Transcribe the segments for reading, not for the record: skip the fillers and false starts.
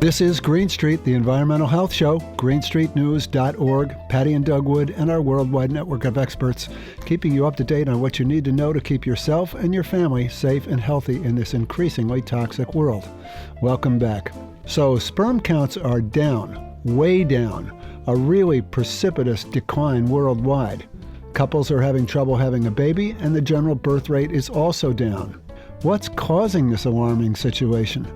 This is Green Street, the Environmental Health Show, greenstreetnews.org, Patti and Doug Wood, and our worldwide network of experts, keeping you up to date on what you need to know to keep yourself and your family safe and healthy in this increasingly toxic world. Welcome back. So sperm counts are down, way down, a really precipitous decline worldwide. Couples are having trouble having a baby, and the general birth rate is also down. What's causing this alarming situation?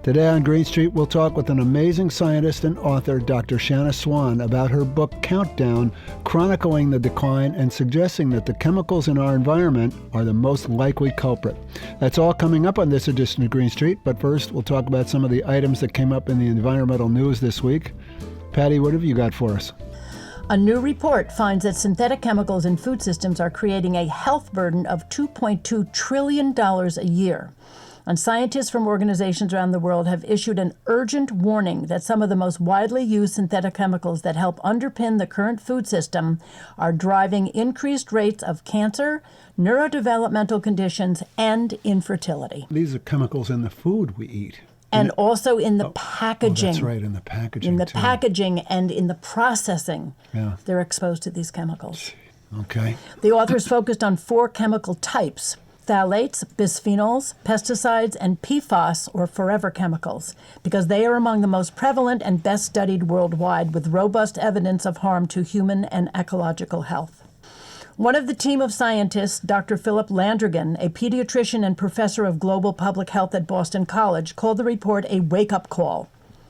Today on Green Street, we'll talk with an amazing scientist and author, Dr. Shanna Swan, about her book Countdown, chronicling the decline and suggesting that the chemicals in our environment are the most likely culprit. That's all coming up on this edition of Green Street, but first we'll talk about some of the items that came up in the environmental news this week. Patti, what have you got for us? A new report finds that synthetic chemicals in food systems are creating a health burden of $2.2 trillion a year. And scientists from organizations around the world have issued an urgent warning that some of the most widely used synthetic chemicals that help underpin the current food system are driving increased rates of cancer, neurodevelopmental conditions, and infertility. These are chemicals in the food we eat. And also in the packaging. Oh, that's right, in the packaging, In the too. packaging and in the processing, Yeah. they're exposed to these chemicals. Okay. The authors focused on 4 chemical types: phthalates, bisphenols, pesticides, and PFAS, or forever chemicals, because they are among the most prevalent and best studied worldwide, with robust evidence of harm to human and ecological health. One of the team of scientists, Dr. Philip Landrigan, a pediatrician and professor of global public health at Boston College, called the report a wake-up call.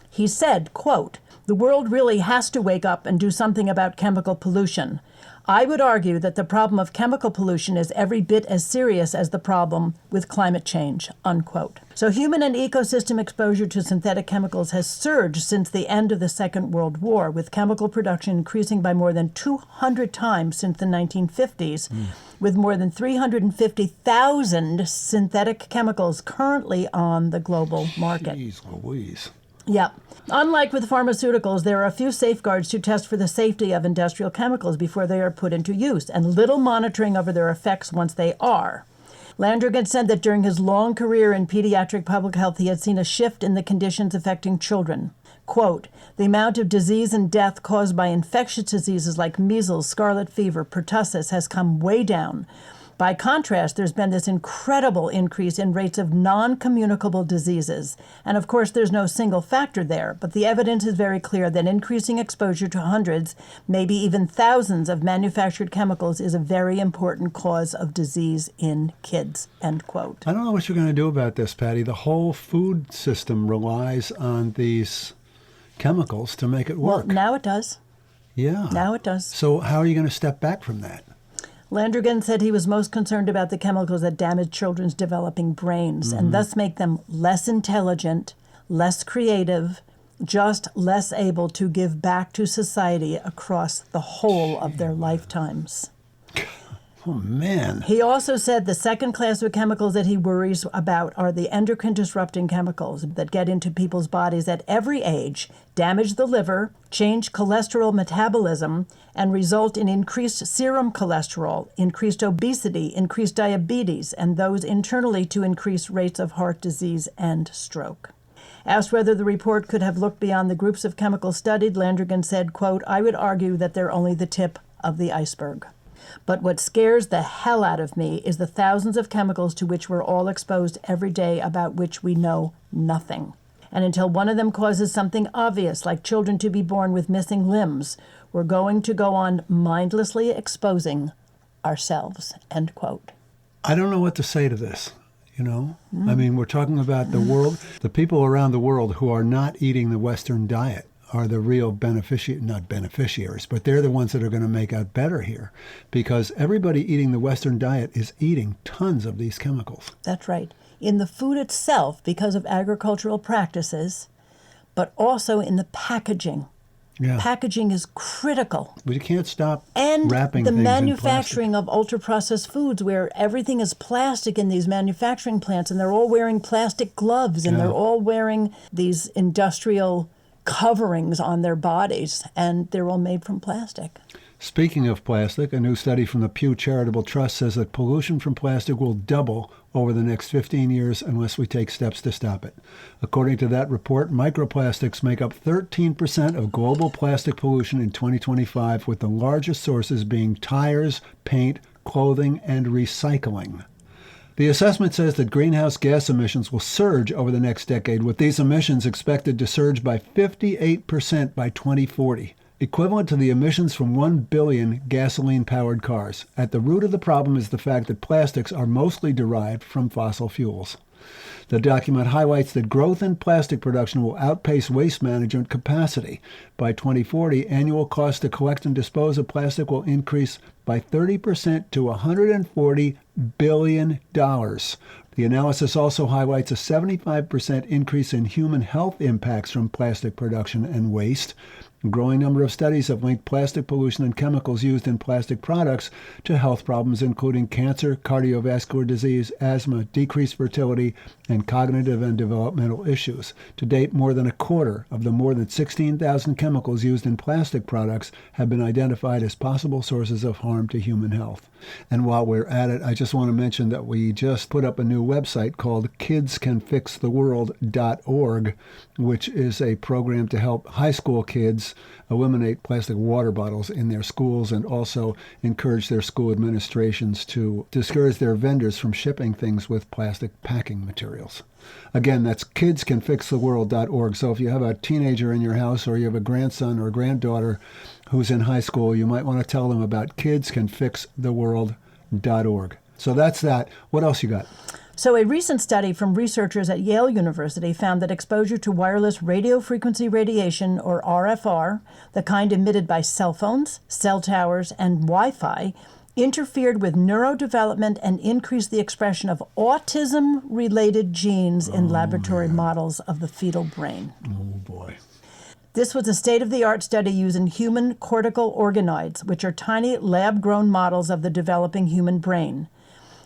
He said, quote, "The world really has to wake up and do something about chemical pollution. I would argue that the problem of chemical pollution is every bit as serious as the problem with climate change," unquote. So human and ecosystem exposure to synthetic chemicals has surged since the end of the Second World War, with chemical production increasing by more than 200 times since the 1950s, with more than 350,000 synthetic chemicals currently on the global market. Jeez Louise. Yeah. Unlike with pharmaceuticals, there are a few safeguards to test for the safety of industrial chemicals before they are put into use, and little monitoring over their effects once they are. Landrigan said that during his long career in pediatric public health, he had seen a shift in the conditions affecting children. Quote, "The amount of disease and death caused by infectious diseases like measles, scarlet fever, pertussis has come way down. By contrast, there's been this incredible increase in rates of non-communicable diseases. And of course, there's no single factor there, but the evidence is very clear that increasing exposure to hundreds, maybe even thousands of manufactured chemicals is a very important cause of disease in kids," end quote. I don't know what you're going to do about this, Patti. The whole food system relies on these chemicals to make it work. Well, now it does. Yeah. Now it does. So how are you going to step back from that? Landrigan said he was most concerned about the chemicals that damage children's developing brains and thus make them less intelligent, less creative, just less able to give back to society across the whole of their lifetimes. Oh, man. He also said the second class of chemicals that he worries about are the endocrine-disrupting chemicals that get into people's bodies at every age, damage the liver, change cholesterol metabolism, and result in increased serum cholesterol, increased obesity, increased diabetes, and those internally to increase rates of heart disease and stroke. Asked whether the report could have looked beyond the groups of chemicals studied, Landrigan said, quote, "I would argue that they're only the tip of the iceberg. But what scares the hell out of me is the thousands of chemicals to which we're all exposed every day about which we know nothing. And until one of them causes something obvious, like children to be born with missing limbs, we're going to go on mindlessly exposing ourselves," end quote. I don't know what to say to this, you know? I mean, we're talking about the world, the people around the world who are not eating the Western diet are the real not beneficiaries, but they're the ones that are going to make out better here, because everybody eating the Western diet is eating tons of these chemicals. That's right. In the food itself, because of agricultural practices, but also in the packaging. Yeah. Packaging is critical. But you can't stop And wrapping the things manufacturing in of ultra-processed foods, where everything is plastic in these manufacturing plants, and they're all wearing plastic gloves, and Yeah. they're all wearing these industrial coverings on their bodies, and they're all made from plastic. Speaking of plastic, a new study from the Pew Charitable Trust says that pollution from plastic will double over the next 15 years unless we take steps to stop it. According to that report, microplastics make up 13% of global plastic pollution in 2025, with the largest sources being tires, paint, clothing, and recycling. The assessment says that greenhouse gas emissions will surge over the next decade, with these emissions expected to surge by 58% by 2040. Equivalent to the emissions from 1 billion gasoline-powered cars. At the root of the problem is the fact that plastics are mostly derived from fossil fuels. The document highlights that growth in plastic production will outpace waste management capacity. By 2040, annual costs to collect and dispose of plastic will increase by 30% to $140 billion. The analysis also highlights a 75% increase in human health impacts from plastic production and waste. A growing number of studies have linked plastic pollution and chemicals used in plastic products to health problems, including cancer, cardiovascular disease, asthma, decreased fertility, and cognitive and developmental issues. To date, more than a quarter of the more than 16,000 chemicals used in plastic products have been identified as possible sources of harm to human health. And while we're at it, I just want to mention that we just put up a new website called kidscanfixtheworld.org, which is a program to help high school kids eliminate plastic water bottles in their schools and also encourage their school administrations to discourage their vendors from shipping things with plastic packing materials. Again, that's kidscanfixtheworld.org. So if you have a teenager in your house or you have a grandson or granddaughter who's in high school, you might want to tell them about kidscanfixtheworld.org. So that's that. What else you got? So a recent study from researchers at Yale University found that exposure to wireless radio frequency radiation, or RFR, the kind emitted by cell phones, cell towers, and Wi-Fi, interfered with neurodevelopment and increased the expression of autism-related genes in laboratory models of the fetal brain. Oh, boy. This was a state-of-the-art study using human cortical organoids, which are tiny lab-grown models of the developing human brain.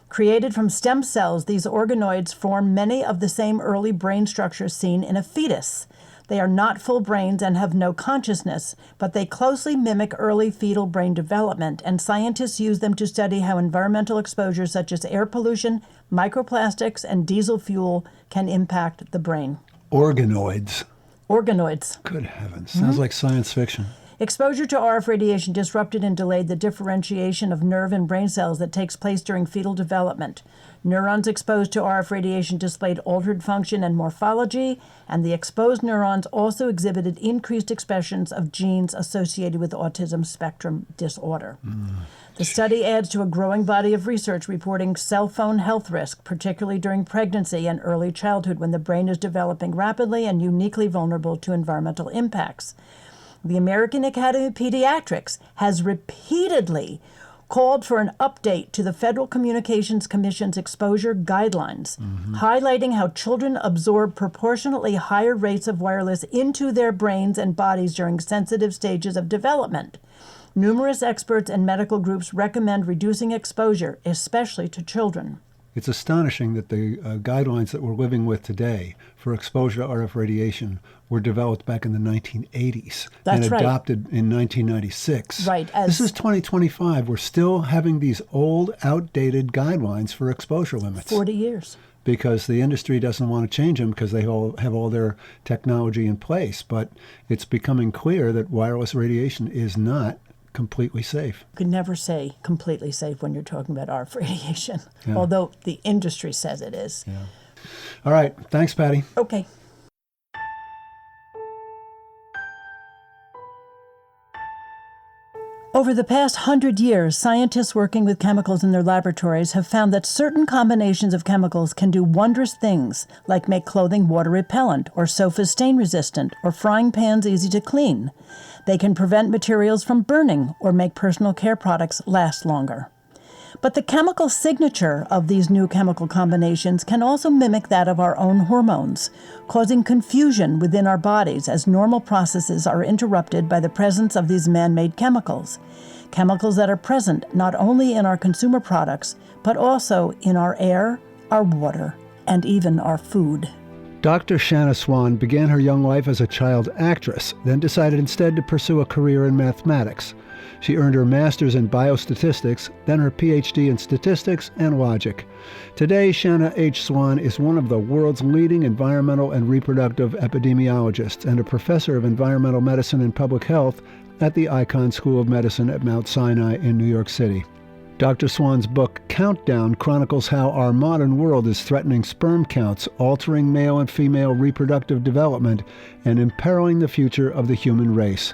Created from stem cells, these organoids form many of the same early brain structures seen in a fetus. They are not full brains and have no consciousness, but they closely mimic early fetal brain development, and scientists use them to study how environmental exposures such as air pollution, microplastics, and diesel fuel can impact the brain. Organoids. Organoids. Good heavens. Sounds like science fiction. Exposure to RF radiation disrupted and delayed the differentiation of nerve and brain cells that takes place during fetal development. Neurons exposed to RF radiation displayed altered function and morphology, and the exposed neurons also exhibited increased expressions of genes associated with autism spectrum disorder. The study adds to a growing body of research reporting cell phone health risk, particularly during pregnancy and early childhood when the brain is developing rapidly and uniquely vulnerable to environmental impacts. The American Academy of Pediatrics has repeatedly called for an update to the Federal Communications Commission's exposure guidelines, highlighting how children absorb proportionately higher rates of wireless into their brains and bodies during sensitive stages of development. Numerous experts and medical groups recommend reducing exposure, especially to children. It's astonishing that the guidelines that we're living with today for exposure to RF radiation were developed back in the 1980s and adopted in 1996. Right. This is 2025. We're still having these old, outdated guidelines for exposure limits. 40 years. Because the industry doesn't want to change them because they all have all their technology in place. But it's becoming clear that wireless radiation is not completely safe. You could never say completely safe when you're talking about RF radiation, Yeah. although the industry says it is. Yeah. All right. Thanks, Patti. Okay. Over the past 100 years, scientists working with chemicals in their laboratories have found that certain combinations of chemicals can do wondrous things, like make clothing water repellent, or sofas stain resistant, or frying pans easy to clean. They can prevent materials from burning or make personal care products last longer. But the chemical signature of these new chemical combinations can also mimic that of our own hormones, causing confusion within our bodies as normal processes are interrupted by the presence of these man-made chemicals. Chemicals that are present not only in our consumer products, but also in our air, our water, and even our food. Dr. Shanna Swan began her young life as a child actress, then decided instead to pursue a career in mathematics. She earned her master's in biostatistics, then her PhD in statistics and logic. Today, Shanna H. Swan is one of the world's leading environmental and reproductive epidemiologists and a professor of environmental medicine and public health at the Icahn School of Medicine at Mount Sinai in New York City. Dr. Swan's book, Countdown, chronicles how our modern world is threatening sperm counts, altering male and female reproductive development, and imperiling the future of the human race.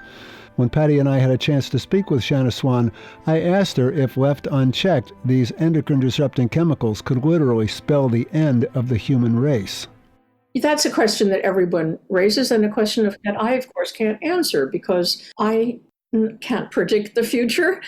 When Patti and I had a chance to speak with Shanna Swan, I asked her if left unchecked, these endocrine-disrupting chemicals could literally spell the end of the human race. That's a question that everyone raises, and a question that I, of course, can't answer because I can't predict the future.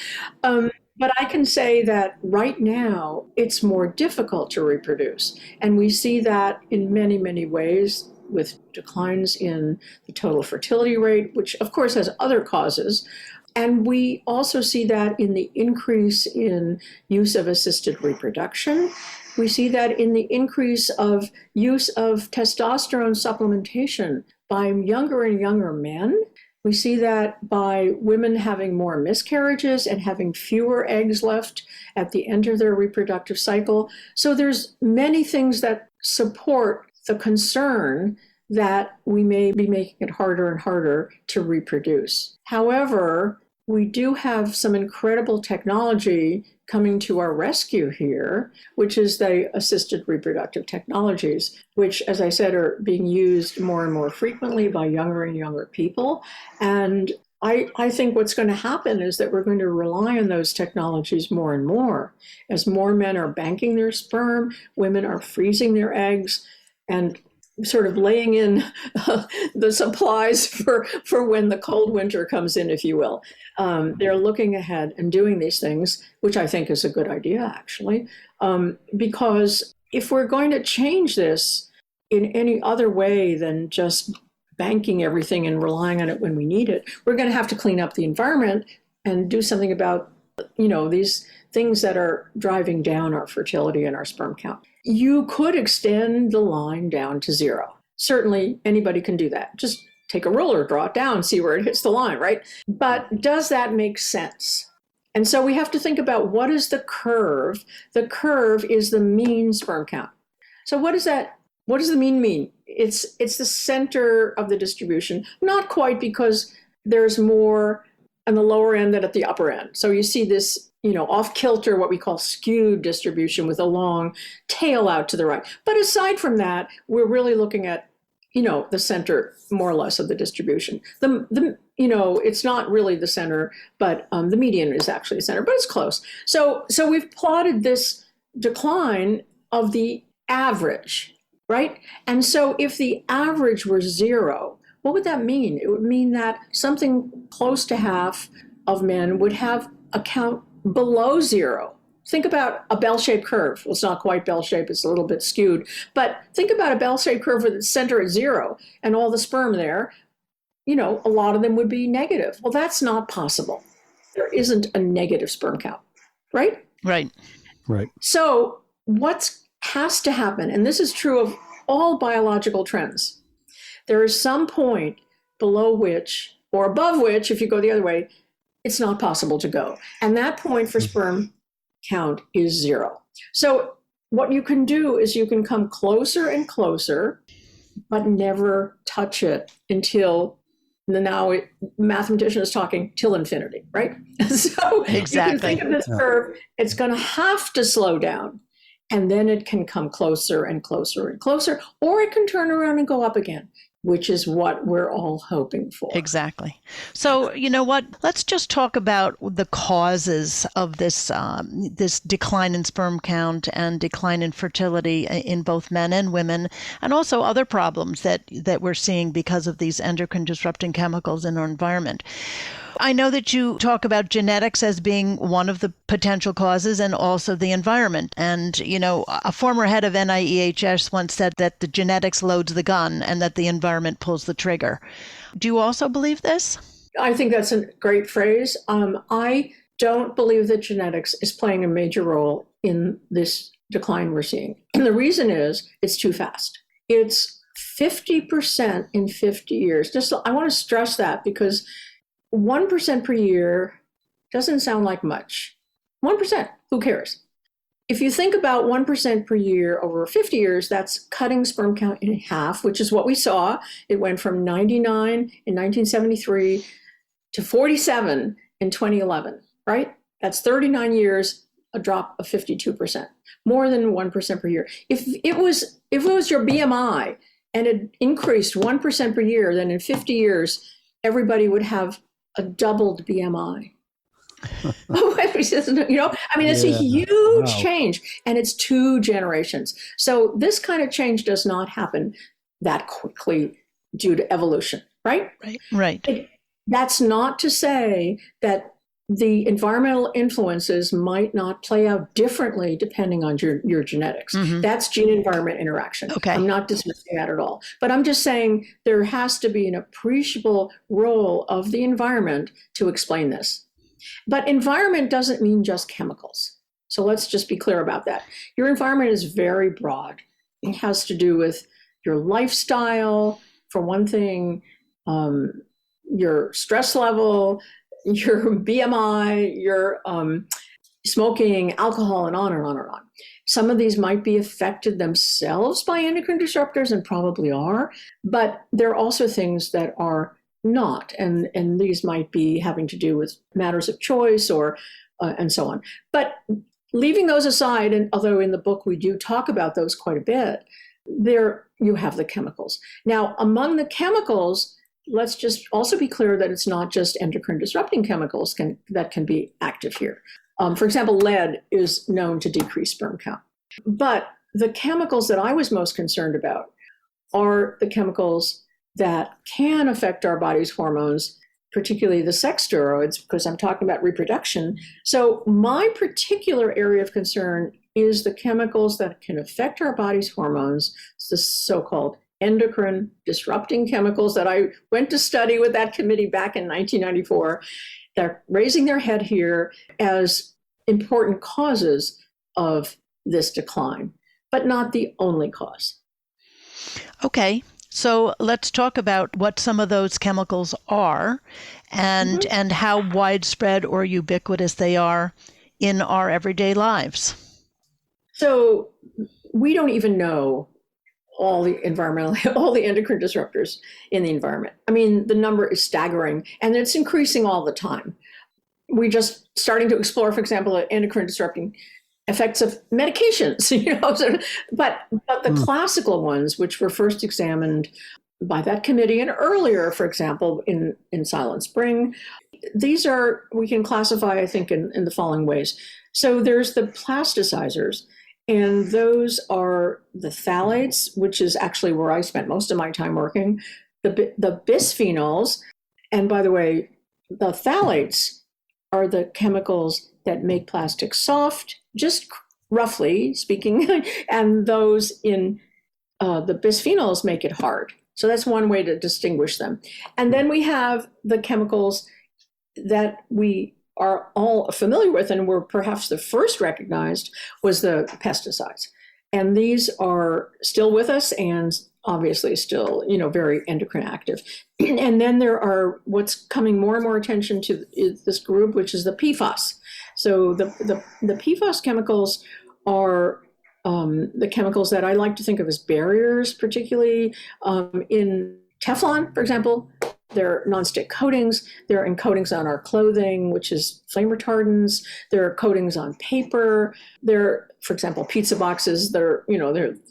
But I can say that right now, it's more difficult to reproduce. And we see that in many, many ways with declines in the total fertility rate, which of course has other causes. And we also see that in the increase in use of assisted reproduction. We see that in the increase of use of testosterone supplementation by younger and younger men. We see that by women having more miscarriages and having fewer eggs left at the end of their reproductive cycle. So there's many things that support the concern that we may be making it harder and harder to reproduce. However, we do have some incredible technology coming to our rescue here, which is the assisted reproductive technologies, which, as I said, are being used more and more frequently by younger and younger people. And I think what's going to happen is that we're going to rely on those technologies more and more. As more men are banking their sperm, women are freezing their eggs, and sort of laying in the supplies for when the cold winter comes in, if you will. They're looking ahead and doing these things, which I think is a good idea, actually, because if we're going to change this in any other way than just banking everything and relying on it when we need it, we're going to have to clean up the environment and do something about, these things that are driving down our fertility and our sperm count. You could extend the line down to zero. Certainly, anybody can do that. Just take a ruler, draw it down, see where it hits the line, right? But does that make sense? And so we have to think about, what is the curve? The curve is the mean sperm count. So what does the mean mean? It's the center of the distribution. Not quite, because there's more on the lower end than at the upper end. So you see this, off kilter, what we call skewed distribution with a long tail out to the right. But aside from that, we're really looking at, the center more or less of the distribution. It's not really the center, but the median is actually the center, but it's close. So we've plotted this decline of the average, right? And so if the average were zero, what would that mean? It would mean that something close to half of men would have a count below zero. Think about a bell-shaped curve. Well, it's not quite bell-shaped, it's a little bit skewed. But think about a bell-shaped curve with its center at zero and all the sperm there. A lot of them would be negative. Well, that's not possible. There isn't a negative sperm count, right? Right. So what has to happen, and this is true of all biological trends, there is some point below which, or above which, if you go the other way, it's not possible to go. And that point for sperm count is zero. So what you can do is you can come closer and closer, but never touch it until, now mathematician is talking till infinity, right? So Exactly. You can think of this curve, it's going to have to slow down, and then it can come closer and closer and closer, or it can turn around and go up again, which is what we're all hoping for. Exactly. So, you know what? Let's just talk about the causes of this this decline in sperm count and decline in fertility in both men and women, and also other problems that we're seeing because of these endocrine disrupting chemicals in our environment. I know that you talk about genetics as being one of the potential causes, and also the environment. And, a former head of NIEHS once said that the genetics loads the gun and that the environment pulls the trigger. Do you also believe this? I think that's a great phrase. I don't believe that genetics is playing a major role in this decline we're seeing. And the reason is it's too fast. It's 50% in 50 years. Just, I want to stress that because 1% per year doesn't sound like much. 1%, who cares? If you think about 1% per year over 50 years, that's cutting sperm count in half, which is what we saw. It went from 99 in 1973 to 47 in 2011, right? That's 39 years, a drop of 52%, more than 1% per year. If it was your BMI and it increased 1% per year, then in 50 years, everybody would have a doubled BMI. It's a huge change, and it's 2 generations. So this kind of change does not happen that quickly due to evolution, right? Right. That's not to say that the environmental influences might not play out differently depending on your genetics. Mm-hmm. That's gene-environment interaction. Okay. I'm not dismissing that at all. But I'm just saying there has to be an appreciable role of the environment to explain this. But environment doesn't mean just chemicals. So let's just be clear about that. Your environment is very broad. It has to do with your lifestyle, for one thing, your stress level, your BMI, your smoking, alcohol, and on and on and on. Some of these might be affected themselves by endocrine disruptors and probably are, but there are also things that are not, and these might be having to do with matters of choice or and so on. But leaving those aside, and although in the book we do talk about those quite a bit, there you have the chemicals. Now, among the chemicals, let's just also be clear that it's not just endocrine disrupting chemicals that can be active here. For example, lead is known to decrease sperm count. But the chemicals that I was most concerned about are the chemicals that can affect our body's hormones, particularly the sex steroids, because I'm talking about reproduction. So my particular area of concern is the chemicals that can affect our body's hormones, the so-called endocrine disrupting chemicals that I went to study with that committee back in 1994. They're raising their head here as important causes of this decline, but not the only cause. Okay. So let's talk about what some of those chemicals are and how widespread or ubiquitous they are in our everyday lives. So we don't even know all the endocrine disruptors in the environment. I mean, the number is staggering, and it's increasing all the time. We're just starting to explore, for example, endocrine disrupting effects of medications, but the classical ones, which were first examined by that committee and earlier, for example, in Silent Spring, these are, we can classify, I think, in the following ways. So there's the plasticizers, and those are the phthalates, which is actually where I spent most of my time working, the bisphenols, and by the way, the phthalates are the chemicals that make plastic soft, just roughly speaking, and those in the bisphenols make it hard. So that's one way to distinguish them. And then we have the chemicals that we are all familiar with and were perhaps the first recognized was the pesticides. And these are still with us and obviously still, very endocrine active. And then there are what's coming more and more attention to this group, which is the PFAS. So the PFAS chemicals are the chemicals that I like to think of as barriers, particularly in Teflon, for example. They're nonstick coatings. There are coatings on our clothing, which is flame retardants. There are coatings on paper. There, for example, pizza boxes. They're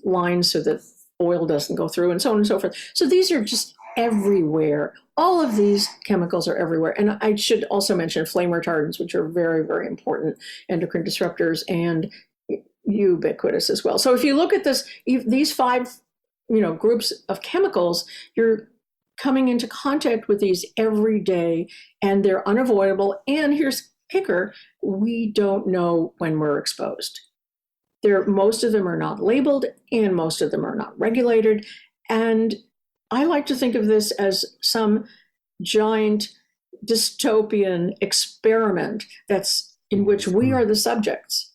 lined so that oil doesn't go through, and so on and so forth. So these are just everywhere. All of these chemicals are everywhere. And I should also mention flame retardants, which are very, very important endocrine disruptors and ubiquitous as well. So if you look at these 5, groups of chemicals, you're coming into contact with these every day, and they're unavoidable. And here's kicker, we don't know when we're exposed. Most of them are not labeled, and most of them are not regulated. And I like to think of this as some giant dystopian experiment that's in which we are the subjects.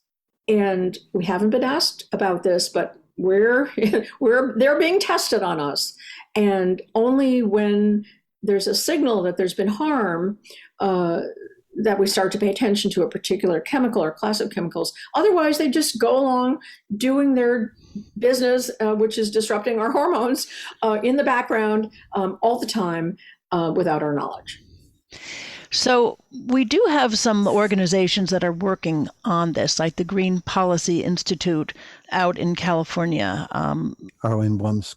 And we haven't been asked about this, but they're being tested on us. And only when there's a signal that there's been harm, that we start to pay attention to a particular chemical or class of chemicals. Otherwise, they just go along doing their business, which is disrupting our hormones in the background all the time without our knowledge. So we do have some organizations that are working on this, like the Green Policy Institute out in California. Arlene Blum's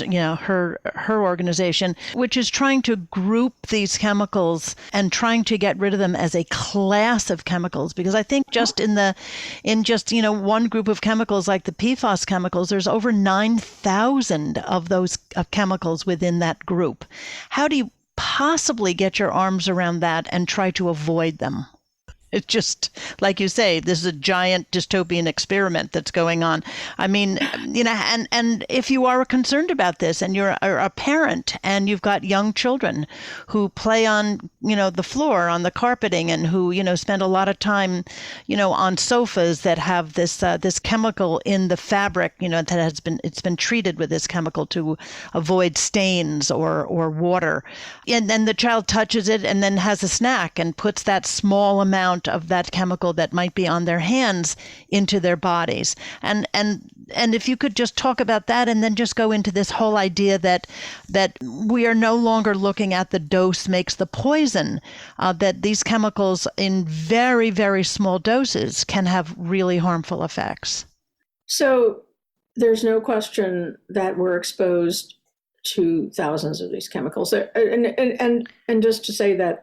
her organization, which is trying to group these chemicals and trying to get rid of them as a class of chemicals. Because I think just in one group of chemicals, like the PFAS chemicals, there's over 9,000 of those chemicals within that group. How do you possibly get your arms around that and try to avoid them? It's just, like you say, this is a giant dystopian experiment that's going on. I mean, and if you are concerned about this and you're a parent and you've got young children who play on, the floor, on the carpeting, and who, spend a lot of time, on sofas that have this chemical in the fabric, it's been treated with this chemical to avoid stains or water. And then the child touches it and then has a snack and puts that small amount of that chemical that might be on their hands into their bodies. And if you could just talk about that, and then just go into this whole idea that we are no longer looking at the dose makes the poison, that these chemicals in very, very small doses can have really harmful effects. So there's no question that we're exposed to thousands of these chemicals. And just to say that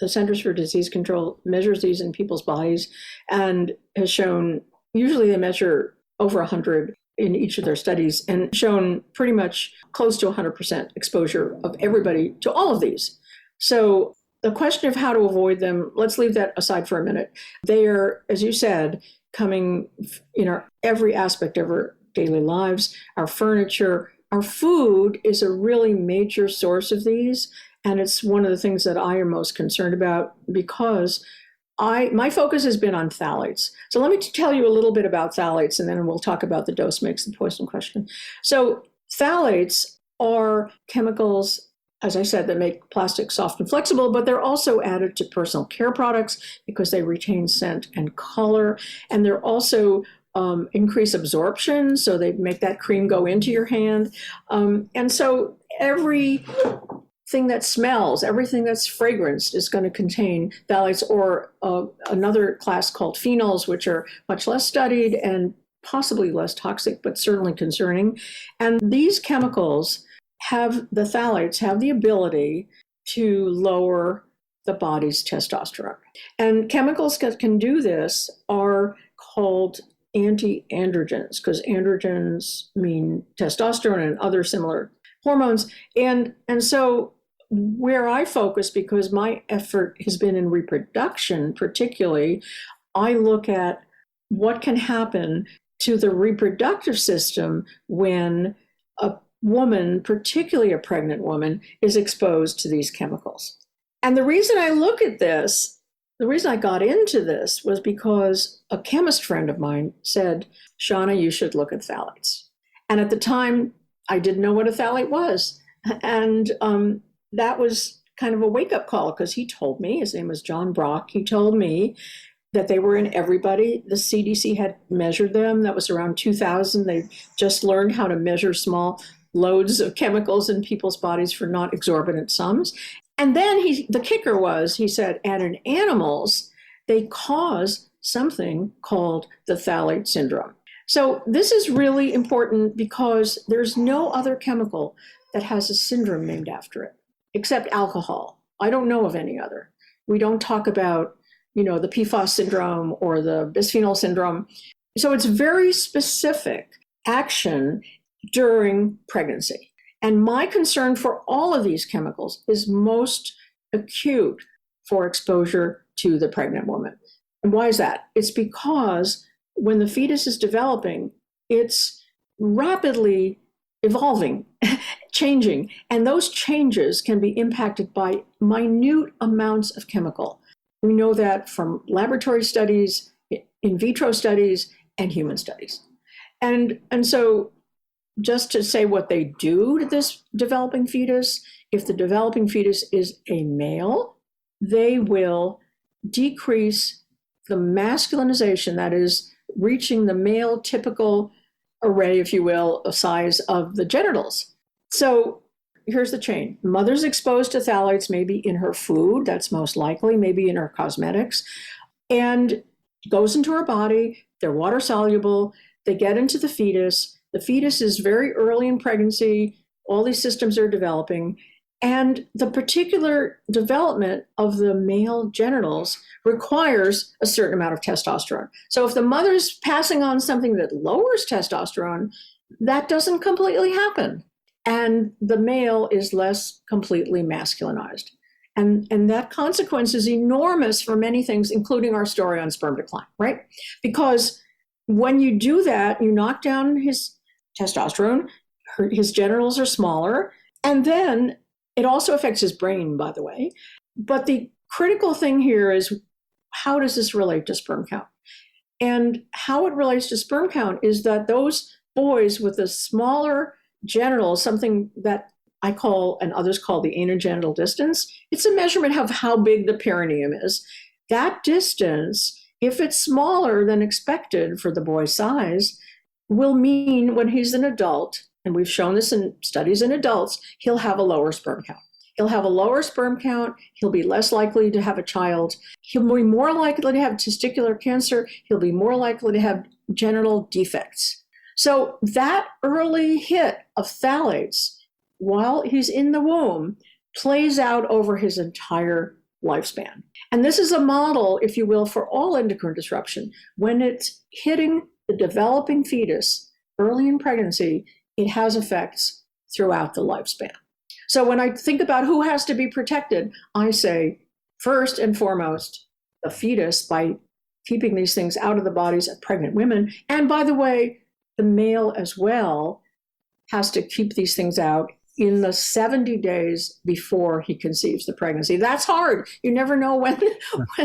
the Centers for Disease Control measures these in people's bodies and has shown, usually they measure over 100 in each of their studies, and shown pretty much close to 100% exposure of everybody to all of these. So the question of how to avoid them, let's leave that aside for a minute. They are, as you said, coming in every aspect of our daily lives, our furniture, our food is a really major source of these. And it's one of the things that I am most concerned about, because my focus has been on phthalates. So let me tell you a little bit about phthalates, and then we'll talk about the dose makes the poison question. So phthalates are chemicals, as I said, that make plastic soft and flexible, but they're also added to personal care products because they retain scent and color. And they're also increase absorption, so they make that cream go into your hand. And so everything that smells, everything that's fragranced is going to contain phthalates, or another class called phenols, which are much less studied and possibly less toxic, but certainly concerning. And these chemicals the phthalates have the ability to lower the body's testosterone. And chemicals that can do this are called anti-androgens, because androgens mean testosterone and other similar hormones. And so where I focus, because my effort has been in reproduction particularly, I look at what can happen to the reproductive system when a woman, particularly a pregnant woman, is exposed to these chemicals. And the reason I look at this, the reason I got into this, was because a chemist friend of mine said, Shanna, you should look at phthalates. And at the time, I didn't know what a phthalate was. And that was kind of a wake-up call, because he told me, his name was John Brock, he told me that they were in everybody. The CDC had measured them. That was around 2000. They just learned how to measure small loads of chemicals in people's bodies for not exorbitant sums. And then the kicker was, he said, and in animals, they cause something called the phthalate syndrome. So this is really important, because there's no other chemical that has a syndrome named after it, except alcohol. I don't know of any other. We don't talk about, the PFAS syndrome or the bisphenol syndrome. So it's very specific action during pregnancy. And my concern for all of these chemicals is most acute for exposure to the pregnant woman. And why is that? It's because when the fetus is developing, it's rapidly evolving, changing, and those changes can be impacted by minute amounts of chemical. We know that from laboratory studies, in vitro studies, and human studies. And so just to say what they do to this developing fetus, if the developing fetus is a male, they will decrease the masculinization, that is, reaching the male typical array, if you will, of size of the genitals. So here's the chain. Mother's exposed to phthalates, maybe in her food, that's most likely, maybe in her cosmetics, and goes into her body. They're water soluble. They get into the fetus. The fetus is very early in pregnancy. All these systems are developing. And the particular development of the male genitals requires a certain amount of testosterone. So if the mother's passing on something that lowers testosterone, that doesn't completely happen. And the male is less completely masculinized. And that consequence is enormous for many things, including our story on sperm decline, right? Because when you do that, you knock down his testosterone, his genitals are smaller, and then it also affects his brain, by the way. But the critical thing here is, how does this relate to sperm count? And how it relates to sperm count is that those boys with the smaller genitals, something that I call, and others call, the anogenital distance, it's a measurement of how big the perineum is. That distance, if it's smaller than expected for the boy's size, will mean when he's an adult, and we've shown this in studies in adults, he'll have a lower sperm count. He'll have a lower sperm count. He'll be less likely to have a child. He'll be more likely to have testicular cancer. He'll be more likely to have genital defects. So that early hit of phthalates while he's in the womb plays out over his entire lifespan. And this is a model, if you will, for all endocrine disruption. When it's hitting the developing fetus early in pregnancy, it has effects throughout the lifespan. So when I think about who has to be protected, I say, first and foremost, the fetus, by keeping these things out of the bodies of pregnant women. And by the way, the male as well has to keep these things out in the 70 days before he conceives the pregnancy. That's hard. You never know when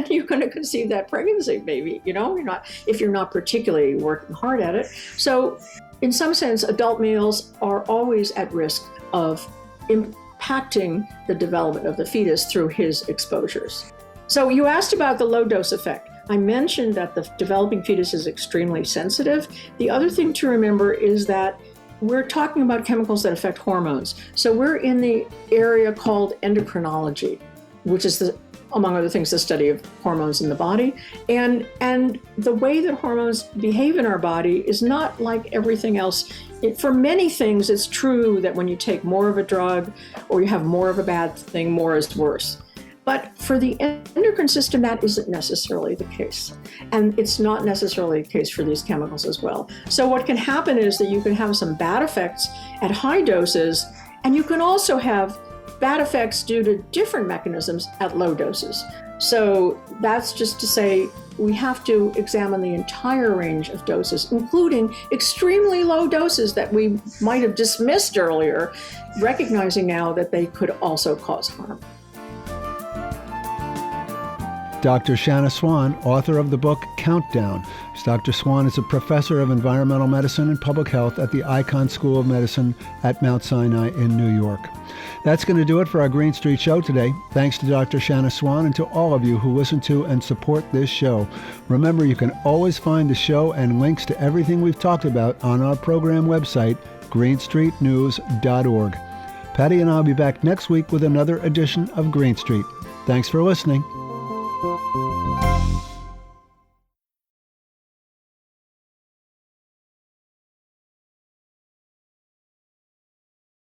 you're going to conceive that pregnancy, maybe, if you're not particularly working hard at it. So in some sense, adult males are always at risk of impacting the development of the fetus through his exposures. So you asked about the low dose effect. I mentioned that the developing fetus is extremely sensitive. The other thing to remember is that we're talking about chemicals that affect hormones. So we're in the area called endocrinology, which is, among other things, the study of hormones in the body. And the way that hormones behave in our body is not like everything else. For many things, it's true that when you take more of a drug or you have more of a bad thing, more is worse. But for the endocrine system, that isn't necessarily the case. And it's not necessarily the case for these chemicals as well. So what can happen is that you can have some bad effects at high doses, and you can also have bad effects due to different mechanisms at low doses. So that's just to say we have to examine the entire range of doses, including extremely low doses that we might have dismissed earlier, recognizing now that they could also cause harm. Dr. Shanna Swan, author of the book Countdown. Dr. Swan is a professor of environmental medicine and public health at the Icahn School of Medicine at Mount Sinai in New York. That's going to do it for our Green Street Show today. Thanks to Dr. Shanna Swan and to all of you who listen to and support this show. Remember, you can always find the show and links to everything we've talked about on our program website, greenstreetnews.org. Patti and I will be back next week with another edition of Green Street. Thanks for listening.